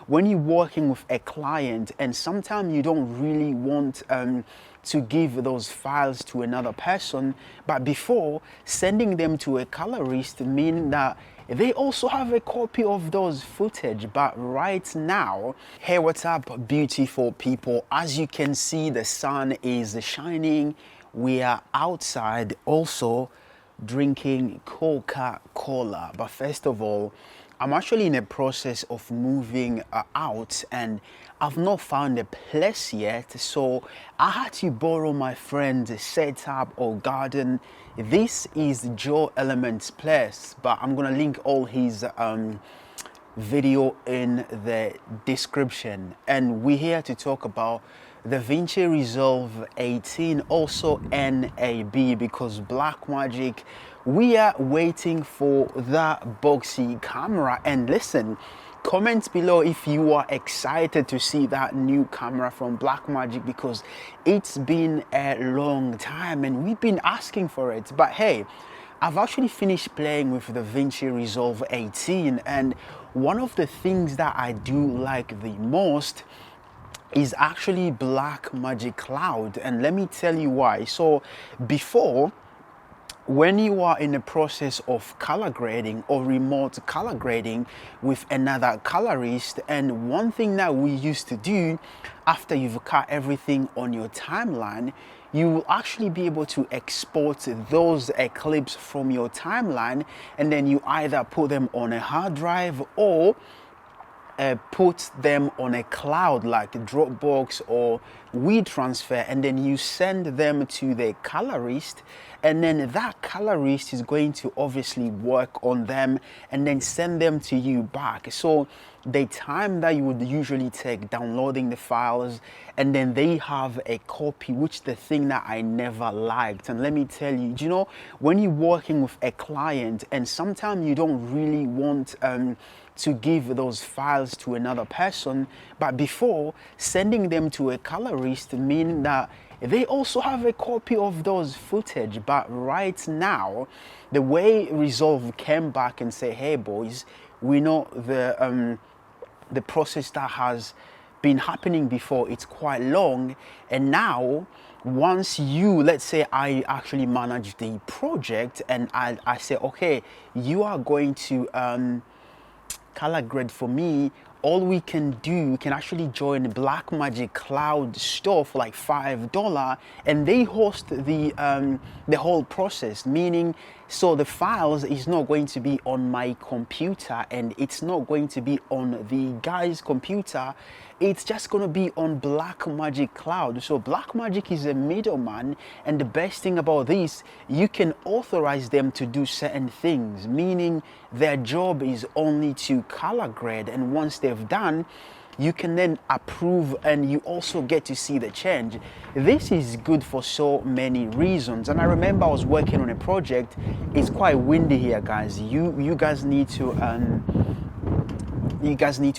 when you're working with a client and sometimes you don't really want to give those files to another person, but before sending them to a colorist, meaning that they also have a copy of those footage. But right now, hey, what's up, beautiful people? As you can see, the sun is shining. We are outside also drinking Coca-Cola. But first of all, I'm actually in a process of moving out, and I've not found a place yet, so I had to borrow my friend's setup or garden. This is Joe Element's place, but I'm gonna link all his video in the description. And we're here to talk about DaVinci Resolve 18, also NAB, because Blackmagic, we are waiting for that boxy camera. And listen, comment below if you are excited to see that new camera from Blackmagic, because it's been a long time and we've been asking for it. But hey, I've actually finished playing with the DaVinci Resolve 18, and one of the things that I do like the most is actually Blackmagic Cloud, and let me tell you why. So before, when you are in the process of color grading or remote color grading with another colorist, and one thing that we used to do after you've cut everything on your timeline, you will actually be able to export those clips from your timeline, and then you either put them on a hard drive or put them on a cloud like Dropbox or WeTransfer, and then you send them to the colorist, and then that colorist is going to obviously work on them and then send them to you back. So the time that you would usually take downloading the files, and then they have a copy, which the thing that I never liked. And let me tell you, you know, when you're working with a client and sometimes you don't really want to give those files to another person, but before sending them to a colorist, meaning that they also have a copy of those footage. But right now, the way Resolve came back and say, hey boys, we know the process that has been happening before, it's quite long, and now once you, let's say I actually manage the project and I say, okay, you are going to color grade for me, all we can do, we can actually join Blackmagic Cloud store for like $5, and they host the whole process, meaning so the files is not going to be on my computer and it's not going to be on the guy's computer, it's just going to be on Blackmagic Cloud. So Blackmagic is a middleman, and the best thing about this, you can authorize them to do certain things, meaning their job is only to color grade, and once they've done, you can then approve and you also get to see the change. This is good for so many reasons. And I remember I was working on a project. It's quite windy here, guys. You guys need to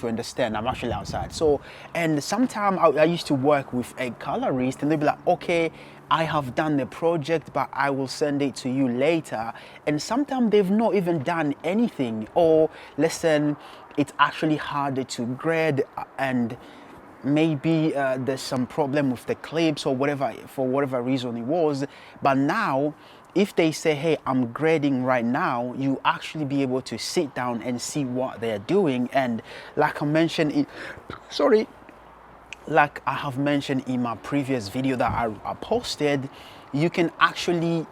understand, I'm actually outside. So, and sometimes I used to work with a colorist and they'd be like, okay, I have done the project, but I will send it to you later. And sometimes they've not even done anything, or listen, it's actually harder to grade, and maybe there's some problem with the clips or whatever, for whatever reason it was. But now, if they say, hey, I'm grading right now, you actually be able to sit down and see what they're doing. And like I mentioned, like I have mentioned in my previous video that I posted, you can actually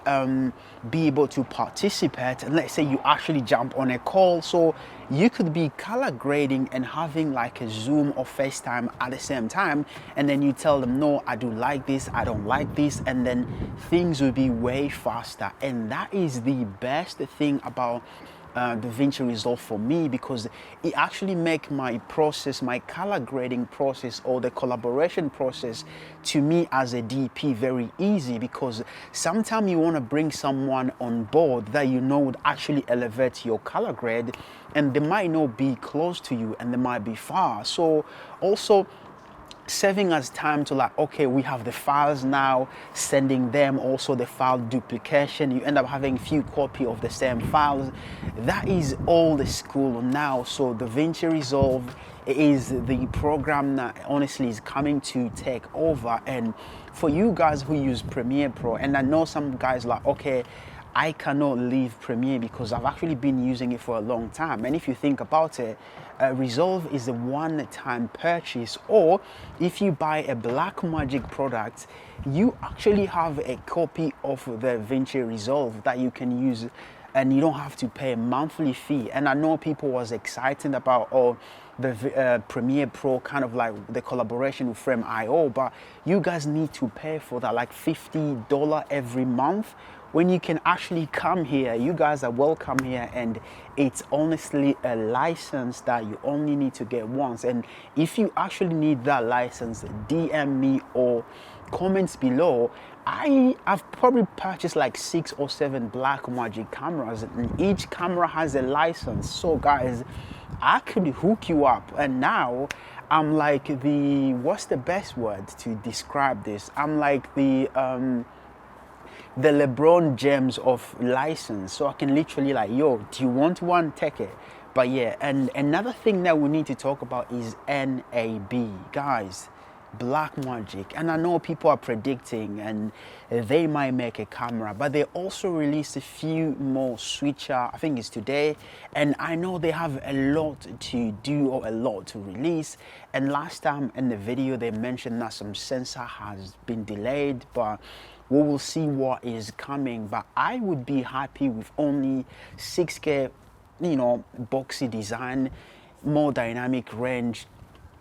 be able to participate. And let's say you actually jump on a call, so you could be color grading and having like a Zoom or FaceTime at the same time, and then you tell them, no, I do like this, I don't like this, and then things will be way faster. And that is the best thing about DaVinci Resolve for me, because it actually make my process, my color grading process or the collaboration process to me as a DP very easy, because sometimes you want to bring someone on board that you know would actually elevate your color grade, and they might not be close to you and they might be far. So also saving us time to like, okay, we have the files now, sending them also the file duplication. You end up having few copy of the same files. That is all the school now. So DaVinci Resolve is the program that honestly is coming to take over. And for you guys who use Premiere Pro, and I know some guys like, okay, I cannot leave Premiere because I've actually been using it for a long time. And if you think about it, Resolve is a one-time purchase, or if you buy a Blackmagic product, you actually have a copy of the DaVinci Resolve that you can use, and you don't have to pay a monthly fee. And I know people was excited about the Premiere Pro, kind of like the collaboration with Frame.io, but you guys need to pay for that, like $50 every month, when you can actually come here. You guys are welcome here, and it's honestly a license that you only need to get once. And if you actually need that license, DM me or comments below. I've probably purchased like 6 or 7 Blackmagic cameras, and each camera has a license. So guys, I could hook you up. And now I'm like the, what's the best word to describe this? I'm like the LeBron James of license. So I can literally like, yo, do you want one? Take it. But yeah, and another thing that we need to talk about is NAB, guys. Blackmagic, and I know people are predicting and they might make a camera, but they also released a few more switcher, I think it's today, and I know they have a lot to do or a lot to release. And last time in the video they mentioned that some sensor has been delayed, but we will see what is coming. But I would be happy with only 6K, you know, boxy design, more dynamic range.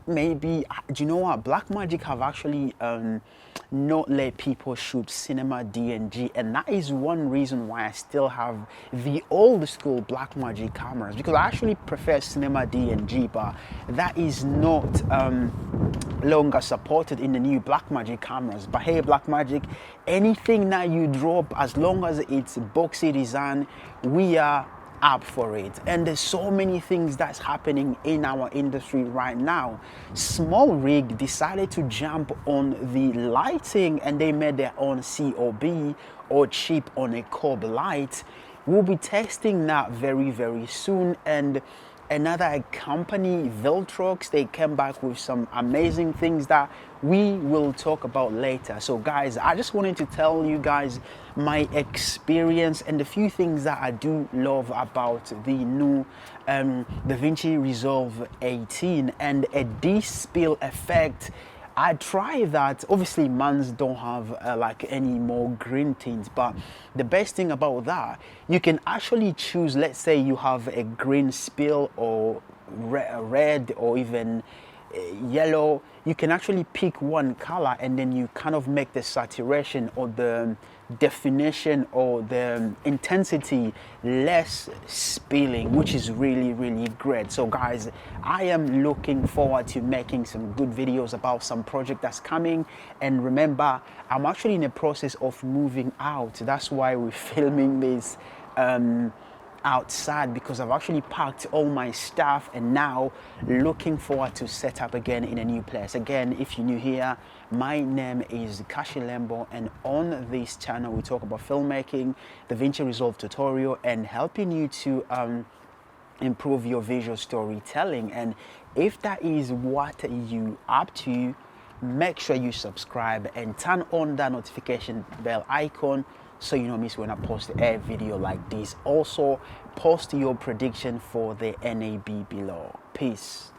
Maybe, do you know what, Blackmagic have actually not let people shoot cinema DNG, and that is one reason why I still have the old school Blackmagic cameras, because I actually prefer cinema DNG, but that is not longer supported in the new Blackmagic cameras. But hey, Blackmagic, anything that you drop, as long as it's boxy design, we are up for it. And there's so many things that's happening in our industry right now. Small Rig decided to jump on the lighting, and they made their own COB or chip on a cob light. We'll be testing that very, very soon. And another company, Viltrox, they came back with some amazing things that we will talk about later. So guys, I just wanted to tell you guys my experience and the few things that I do love about the new DaVinci Resolve 18 and a D-spill effect. I try that. Obviously mans don't have like any more green tints, but the best thing about that, you can actually choose, let's say you have a green spill or red or even yellow, you can actually pick one color and then you kind of make the saturation or the definition or the intensity less spilling, which is really, really great. So guys, I am looking forward to making some good videos about some project that's coming. And remember, I'm actually in the process of moving out. That's why we're filming this outside, because I've actually packed all my stuff and now looking forward to set up again in a new place. Again, if you're new here, my name is Kashi Lembo, and on this channel we talk about filmmaking, DaVinci Resolve tutorial, and helping you to improve your visual storytelling. And if that is what you up to, make sure you subscribe and turn on that notification bell icon so you don't miss when I post a video like this. Also, post your prediction for the NAB below. Peace.